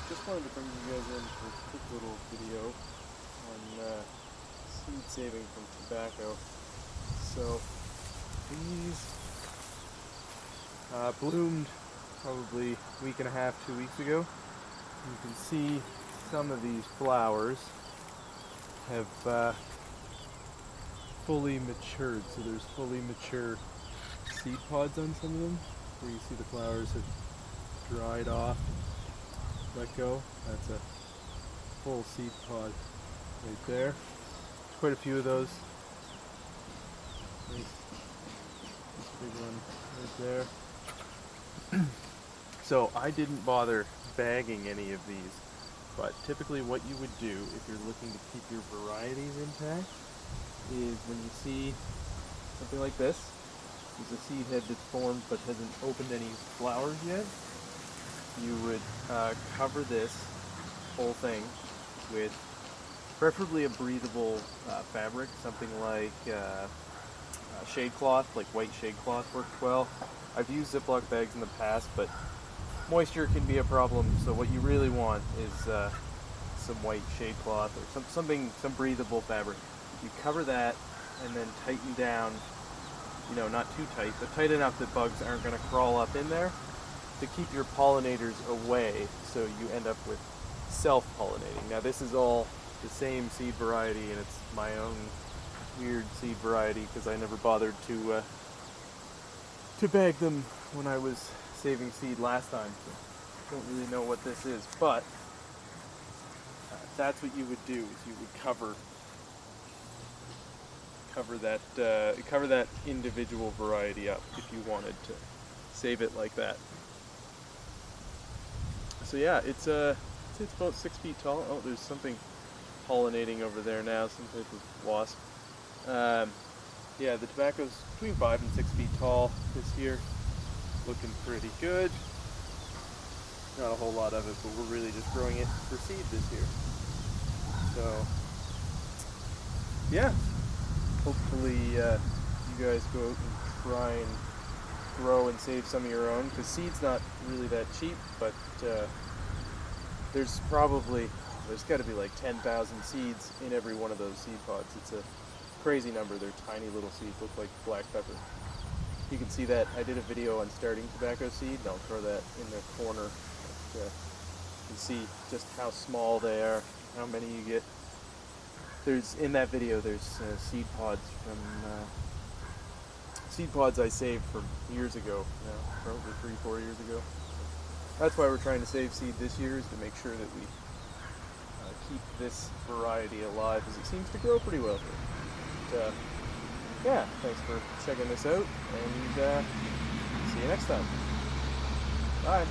just wanted to bring you guys in for a quick little video on seed saving from tobacco. So these bloomed probably a week and a half, 2 weeks ago. You can see some of these flowers have fully matured, so there's fully mature seed pods on some of them, where you see the flowers have dried off, let go. That's a full seed pod right there. There's quite a few of those. Nice big one right there. So I didn't bother bagging any of these, but typically what you would do if you're looking to keep your varieties intact is when you see something like this, there's a seed head that's formed but hasn't opened any flowers yet, you would cover this whole thing with preferably a breathable fabric, something like shade cloth, like white shade cloth works well. I've used Ziploc bags in the past, but moisture can be a problem, so what you really want is some white shade cloth or some breathable fabric. You cover that and then tighten down, not too tight, but tight enough that bugs aren't going to crawl up in there, to keep your pollinators away, so you end up with self-pollinating. Now this is all the same seed variety, and it's my own weird seed variety because I never bothered to bag them when I was saving seed last time, so don't really know what this is, but that's what you would do, is you would cover that individual variety up if you wanted to save it like that. So yeah, it's about 6 feet tall. Oh, there's something pollinating over there now, some type of wasp. Yeah, the tobacco's between 5 and 6 feet tall this year. Looking pretty good. Not a whole lot of it, but we're really just growing it for seed this year. So yeah, hopefully you guys go out and try and grow and save some of your own, because seed's not really that cheap, but there's got to be like 10,000 seeds in every one of those seed pods. It's a crazy number. They're tiny little seeds, look like black pepper. You can see that I did a video on starting tobacco seed, and I'll throw that in the corner. You can see just how small they are, how many you get. In that video there's seed pods I saved from years ago now, probably 3-4 years ago. That's why we're trying to save seed this year, is to make sure that we keep this variety alive, as it seems to grow pretty well here. But, yeah, thanks for checking this out, and see you next time. Bye.